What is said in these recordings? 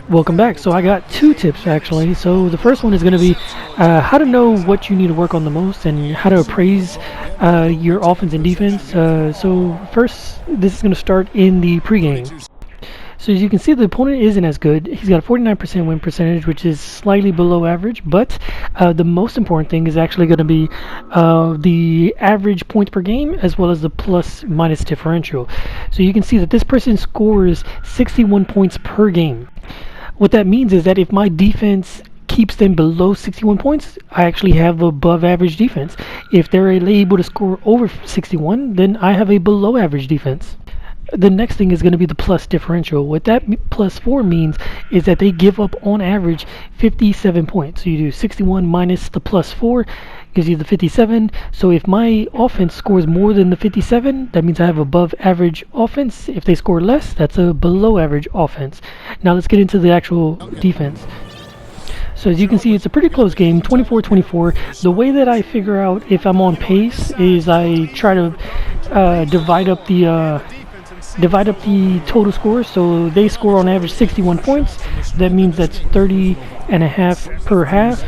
Welcome back. So I got two tips actually. So the first one is going to be how to know what you need to work on the most and how to appraise your offense and defense. So first, this is going to start in the pregame. So as you can see, the opponent isn't as good. He's got a 49% win percentage, which is slightly below average, but the most important thing is actually going to be the average points per game as well as the plus minus differential. So you can see that this person scores 61 points per game. What that means is that if my defense keeps them below 61 points, I actually have above average defense. If they're able to score over 61, then I have a below average defense. The next thing is going to be the plus differential. What that +4 means is that they give up on average 57 points. So you do 61 minus the +4 gives you the 57. So if my offense scores more than the 57, that means I have above average offense. If they score less, that's a below average offense. Now let's get into the actual defense. So as you can see, it's a pretty close game, 24-24. The way that I figure out if I'm on pace is I try to divide up the total score. So they score on average 61 points. That means that's 30.5 per half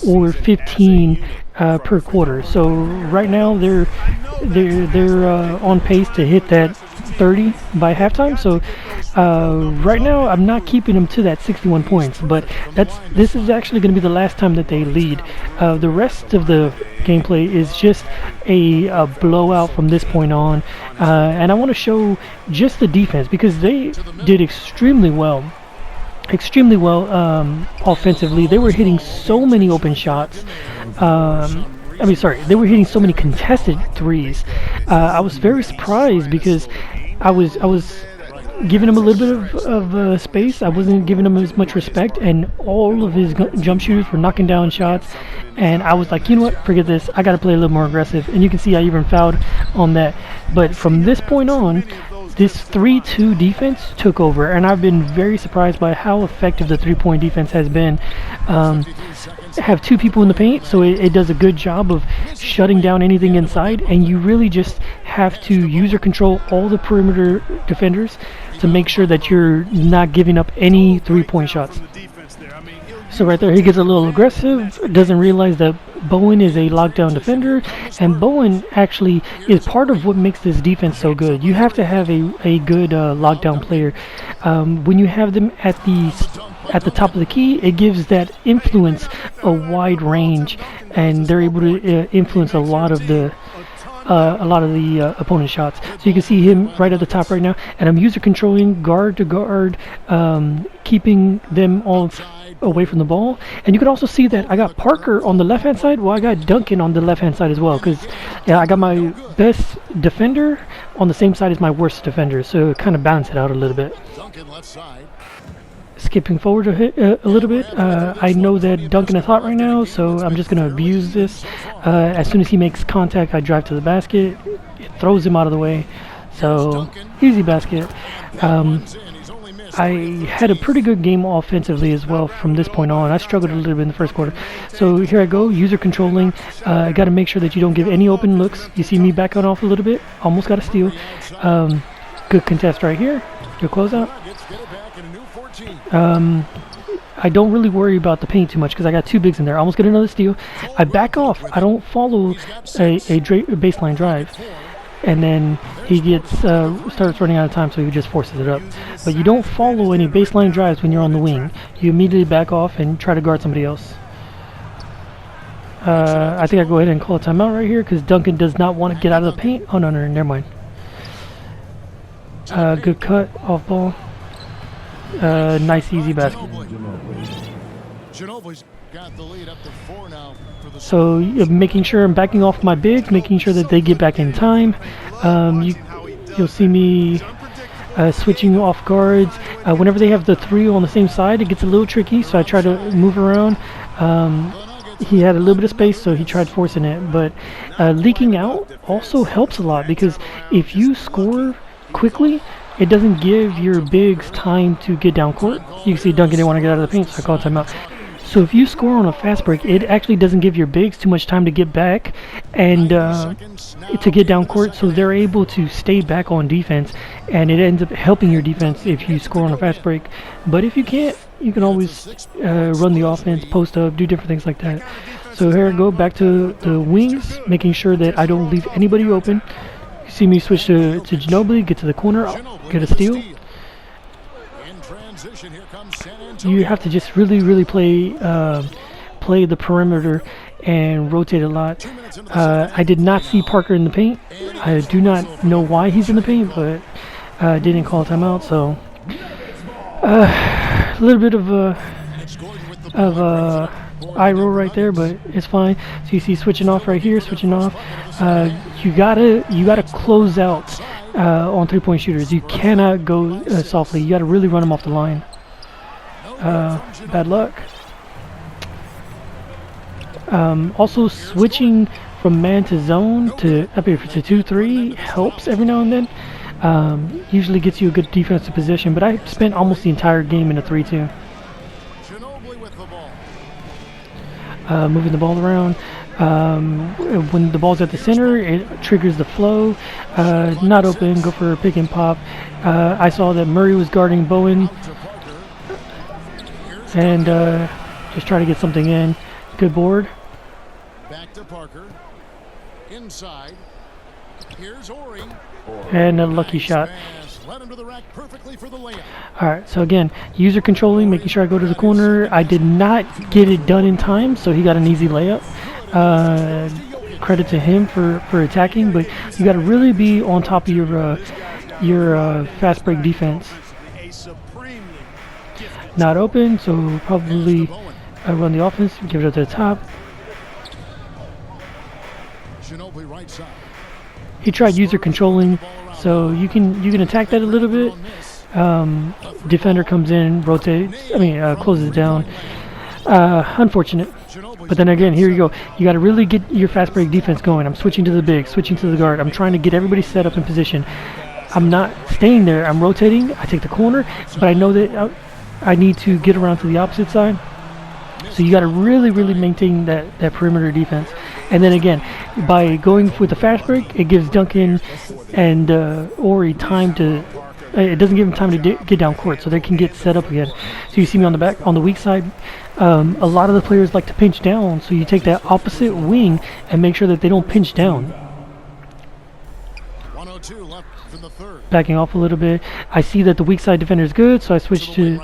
or 15 per quarter. So right now they're on pace to hit that 30 by halftime. So right now I'm not keeping them to that 61 points, but this is actually going to be the last time that they lead. The rest of the gameplay is just a blowout from this point on, and I want to show just the defense because they did extremely well offensively. They were hitting so many open shots. They were hitting so many contested threes. I was very surprised because I was giving him a little bit of space. I wasn't giving him as much respect, and all of his jump shooters were knocking down shots. And I was like, you know what, forget this. I got to play a little more aggressive. And you can see I even fouled on that. But from this point on, this 3-2 defense took over, and I've been very surprised by how effective the three-point defense has been. Have two people in the paint, so it does a good job of shutting down anything inside, and you really just have to user control all the perimeter defenders to make sure that you're not giving up any three-point shots. So right there, he gets a little aggressive, doesn't realize that Bowen is a lockdown defender, and Bowen actually is part of what makes this defense so good. You have to have a good lockdown player. When you have them at the top of the key, it gives that influence a wide range, and they're able to influence a lot of the opponent's shots. So you can see him right at the top right now, and I'm user controlling guard to guard, keeping them all away from the ball. And you can also see that I got Parker on the left hand side. Well, I got Duncan on the left hand side as well, because I got my best defender on the same side as my worst defender, so it kind of balances it out a little bit. Skipping forward a little bit, I know that Duncan is hot right now, so I'm just going to abuse this. As soon as he makes contact, I drive to the basket. It throws him out of the way, so easy basket. I had a pretty good game offensively as well from this point on. I struggled a little bit in the first quarter. So here I go, user controlling. I got to make sure that you don't give any open looks. You see me backing off a little bit. Almost got a steal. Good contest right here. Good closeout. I don't really worry about the paint too much because I got two bigs in there. I almost get another steal. I back off. I don't follow a baseline drive. And then he starts running out of time, so he just forces it up. But you don't follow any baseline drives when you're on the wing. You immediately back off and try to guard somebody else. I think I go ahead and call a timeout right here because Duncan does not want to get out of the paint. Oh, no, never mind. Good cut, off ball. Nice, easy basket. Got the lead up to 4 now for the so making sure I'm backing off my bigs, making sure that they get back in time. You'll see me switching off guards. Whenever they have the three on the same side, it gets a little tricky, so I try to move around. He had a little bit of space, so he tried forcing it, but leaking out also helps a lot because if you score quickly, it doesn't give your bigs time to get down court. You can see Duncan didn't want to get out of the paint, so I called timeout. So if you score on a fast break, it actually doesn't give your bigs too much time to get back and to get down court, so they're able to stay back on defense, and it ends up helping your defense if you score on a fast break. But if you can't, you can always run the offense, post up, do different things like that. So here I go back to the wings, making sure that I don't leave anybody open. You see me switch to Ginobili, get to the corner, get a steal. You have to just really play the perimeter and rotate a lot. I did not see Parker in the paint. I do not know why he's in the paint, but didn't call timeout. So a little bit of eye roll right there, but it's fine. So you see switching off right here, switching off. You gotta close out on 3-point shooters. You cannot go softly. You gotta really run them off the line. Bad luck. Also, switching from man to zone to 2-3 helps every now and then. Usually gets you a good defensive position, but I spent almost the entire game in a 3-2. Moving the ball around. When the ball's at the center, it triggers the flow. Not open, go for a pick and pop. I saw that Murray was guarding Bowen, and just try to get something in. Good board. Back to Parker. Inside. Here's Ori. And a lucky shot. Led him to the rack perfectly for the layup. Alright, so again, user controlling, making sure I go to the corner. I did not get it done in time, so he got an easy layup. Credit to him for attacking, but you got to really be on top of your fast break defense. Not open, so probably run the offense, give it up to the top. He tried user controlling, so you can attack that a little bit. Defender comes in, rotates, closes it down. Unfortunate. But then again, here you go. You got to really get your fast break defense going. I'm switching to the big, switching to the guard. I'm trying to get everybody set up in position. I'm not staying there. I'm rotating. I take the corner, but I know that I need to get around to the opposite side. So you got to really maintain that perimeter defense. And then again, by going with the fast break, it gives Duncan and Ori time to. It doesn't give them time to get down court, so they can get set up again. So you see me on the weak side. A lot of the players like to pinch down, so you take that opposite wing and make sure that they don't pinch down. 102 left in the third. Backing off a little bit. I see that the weak side defender is good, so I switch to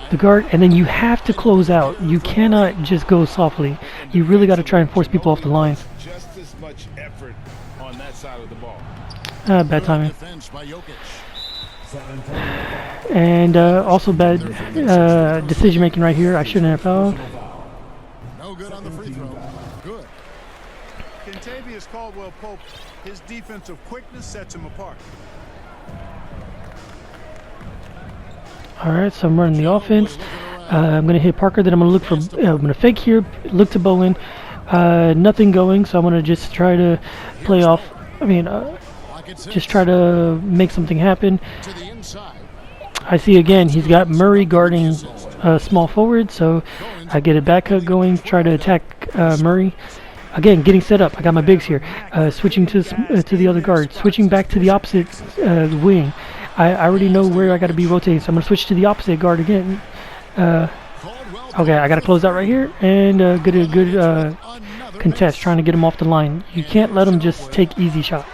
the guard. And then you have to close out. You cannot just go softly. You really got to try and force people off the line. Just as much effort on that side of the ball. Bad timing. And also bad decision making right here. I shouldn't have fouled. No good on the free throw. Good. Kentavious Caldwell-Pope, his defensive quickness sets him apart. All right, so I'm running the offense. I'm going to hit Parker. Then I'm going to look for. I'm going to fake here. Look to Bowen. Nothing going, so I'm going to just try to play off. Just try to make something happen. I see again, he's got Murray guarding small forward, so I get a back cut going, try to attack Murray. Again, getting set up. I got my bigs here. Switching to the other guard. Switching back to the opposite wing. I already know where I got to be rotating, so I'm going to switch to the opposite guard again. Okay, I got to close out right here and get a good contest, trying to get him off the line. You can't let him just take easy shots.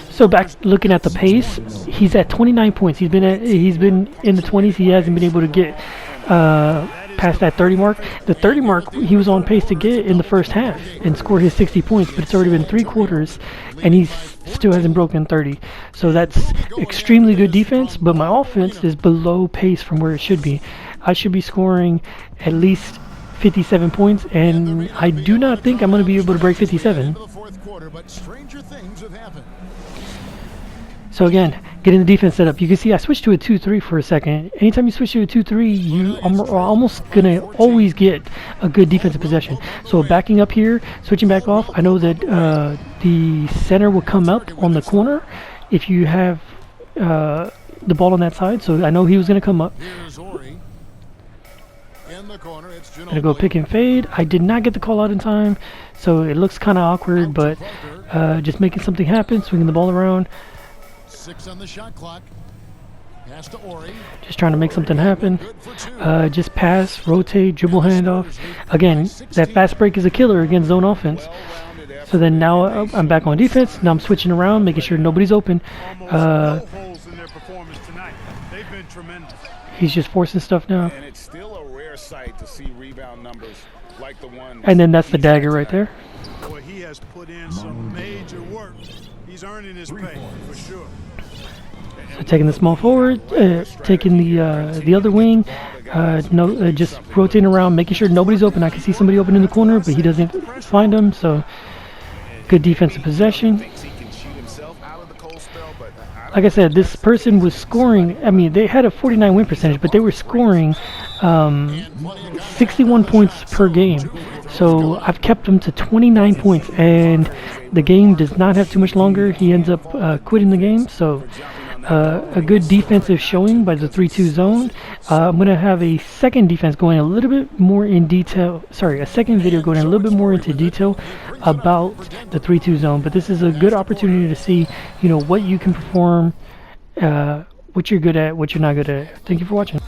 So back looking at the pace, he's at 29 points. He's been in the 20s. He hasn't been able to get past that 30 mark. The 30 mark he was on pace to get in the first half and score his 60 points, but it's already been 3 quarters and he still hasn't broken 30. So that's extremely good defense, but my offense is below pace from where it should be. I should be scoring at least 57 points, and I do not think I'm going to be able to break 57. So again, getting the defense set up. You can see I switched to a 2-3 for a second. Anytime you switch to a 2-3, you are almost going to always get a good defensive possession. So backing up here, switching back off, I know that the center will come up on the corner. If you have the ball on that side, so I know he was going to come up. Here's Ori. In the corner, it's Gonna go Ginobili. pick and fade. I did not get the call out in time, so it looks kind of awkward, but just making something happen, swinging the ball around, 6 on the shot clock. Pass to Ori. just trying to make something happen. Good for 2. Just pass, rotate, dribble handoff. Again, that fast break is a killer against zone offense. So then now I'm back on defense. Now I'm switching around, making sure nobody's open. Almost no holes in their performance tonight. They've been tremendous. He's just forcing stuff now. And it's still a rare sight to see rebound numbers like the one. And then that's the dagger right there. Boy, he has put in some major work. He's earning his pay, for sure. So taking the small forward, taking the other wing, just rotating around, making sure nobody's open. I can see somebody open in the corner, but he doesn't find them. So good defensive possession. Thinks he can shoot himself out of the cold spell, but Like I said, this person was scoring. I mean, they had a 49 win percentage, but they were scoring 61 points per game. So I've kept him to 29 points, and the game does not have too much longer. He ends up quitting the game. So a good defensive showing by the 3-2 zone. I'm going to have a second defense going a little bit more in detail. Sorry, a second video going a little bit more into detail about the 3-2 zone. But this is a good opportunity to see, what you can perform, what you're good at, what you're not good at. Thank you for watching.